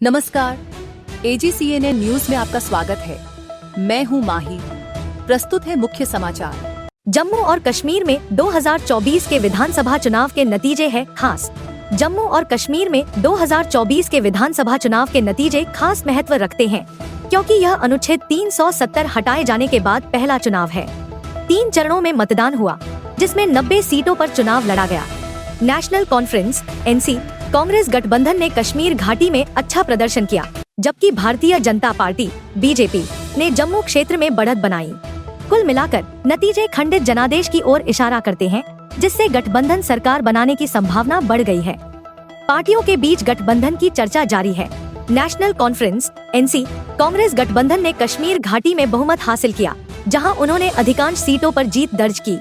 नमस्कार, AGCNN news में आपका स्वागत है। मैं हूं माही। प्रस्तुत है मुख्य समाचार। जम्मू और कश्मीर में 2024 के विधानसभा चुनाव के नतीजे हैं खास। जम्मू और कश्मीर में 2024 के विधानसभा चुनाव के नतीजे खास महत्व रखते हैं, क्योंकि यह अनुच्छेद 370 हटाए जाने के बाद पहला चुनाव है। 3 चरणों में मतदान हुआ, जिसमें 90 सीटों पर चुनाव लड़ा गया। नेशनल कॉन्फ्रेंस (NC) कांग्रेस गठबंधन ने कश्मीर घाटी में अच्छा प्रदर्शन किया, जबकि भारतीय जनता पार्टी (BJP) ने जम्मू क्षेत्र में बढ़त बनाई। कुल मिलाकर नतीजे खंडित जनादेश की ओर इशारा करते हैं, जिससे गठबंधन सरकार बनाने की संभावना बढ़ गई है। पार्टियों के बीच गठबंधन की चर्चा जारी है। नेशनल कॉन्फ्रेंस (NC) कांग्रेस गठबंधन ने कश्मीर घाटी में बहुमत हासिल किया, जहां उन्होंने अधिकांश सीटों पर जीत दर्ज की।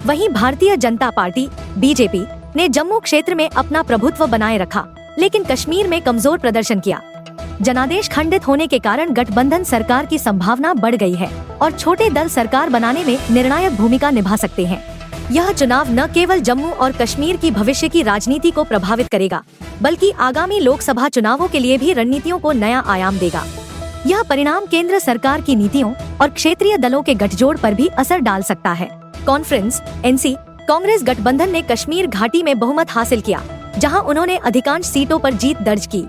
वहीं भारतीय जनता पार्टी (BJP) ने जम्मू क्षेत्र में अपना प्रभुत्व बनाए रखा, लेकिन कश्मीर में कमजोर प्रदर्शन किया। जनादेश खंडित होने के कारण गठबंधन सरकार की संभावना बढ़ गई है और छोटे दल सरकार बनाने में निर्णायक भूमिका निभा सकते हैं। यह चुनाव न केवल जम्मू और कश्मीर की भविष्य की राजनीति को प्रभावित करेगा, बल्कि आगामी लोकसभा चुनावों के लिए भी रणनीतियों को नया आयाम देगा। यह परिणाम केंद्र सरकार की नीतियों और क्षेत्रीय दलों के गठजोड़ पर भी असर डाल सकता है। कॉन्फ्रेंस (NC) कांग्रेस गठबंधन ने कश्मीर घाटी में बहुमत हासिल किया, जहां उन्होंने अधिकांश सीटों पर जीत दर्ज की।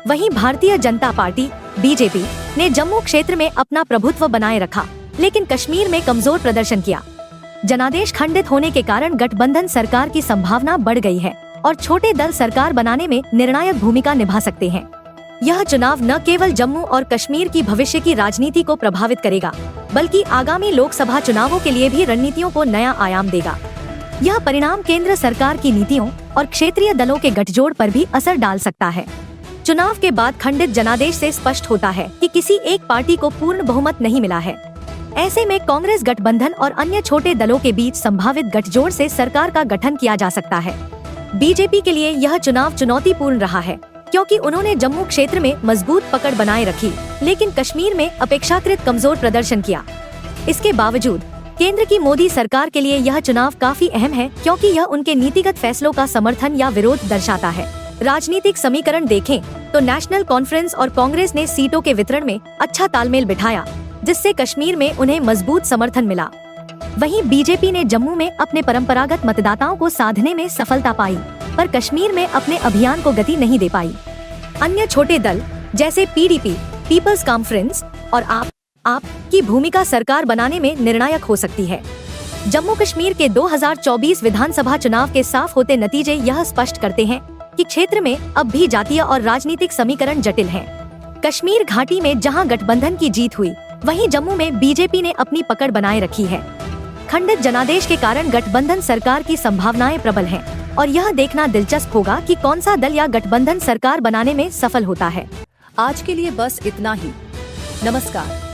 वहीं भारतीय जनता पार्टी (BJP) ने जम्मू क्षेत्र में अपना प्रभुत्व बनाए रखा, लेकिन कश्मीर में कमजोर प्रदर्शन किया। जनादेश खंडित होने के कारण गठबंधन सरकार की संभावना बढ़ गई है और छोटे दल सरकार बनाने में निर्णायक भूमिका निभा सकते हैं। यह चुनाव न केवल जम्मू और कश्मीर की भविष्य की राजनीति को प्रभावित करेगा, बल्कि आगामी लोकसभा चुनावों के लिए भी रणनीतियों को नया आयाम देगा। यह परिणाम केंद्र सरकार की नीतियों और क्षेत्रीय दलों के गठजोड़ पर भी असर डाल सकता है। चुनाव के बाद खंडित जनादेश से स्पष्ट होता है कि किसी एक पार्टी को पूर्ण बहुमत नहीं मिला है। ऐसे में कांग्रेस गठबंधन और अन्य छोटे दलों के बीच संभावित गठजोड़ से सरकार का गठन किया जा सकता है। BJP के लिए यह चुनाव चुनौतीपूर्ण रहा है, क्योंकि उन्होंने जम्मू क्षेत्र में मजबूत पकड़ बनाए रखी, लेकिन कश्मीर में अपेक्षाकृत कमजोर प्रदर्शन किया। इसके बावजूद केंद्र की मोदी सरकार के लिए यह चुनाव काफी अहम है, क्योंकि यह उनके नीतिगत फैसलों का समर्थन या विरोध दर्शाता है। राजनीतिक समीकरण देखें तो नेशनल कॉन्फ्रेंस और कांग्रेस ने सीटों के वितरण में अच्छा तालमेल बिठाया, जिससे कश्मीर में उन्हें मजबूत समर्थन मिला। वहीं BJP ने जम्मू में अपने परंपरागत मतदाताओं को साधने में सफलता पाई, पर कश्मीर में अपने अभियान को गति नहीं दे पाई। अन्य छोटे दल जैसे PDP, पीपल्स कॉन्फ्रेंस और आप की भूमिका सरकार बनाने में निर्णायक हो सकती है। जम्मू कश्मीर के 2024 विधानसभा चुनाव के साफ होते नतीजे यह स्पष्ट करते हैं कि क्षेत्र में अब भी जातीय और राजनीतिक समीकरण जटिल हैं। कश्मीर घाटी में जहां गठबंधन की जीत हुई, वहीं जम्मू में BJP ने अपनी पकड़ बनाए रखी है। खंडित जनादेश के कारण गठबंधन सरकार की संभावनाएं प्रबल हैं, और यह देखना दिलचस्प होगा कि कौन सा दल या गठबंधन सरकार बनाने में सफल होता है। आज के लिए बस इतना ही। नमस्कार।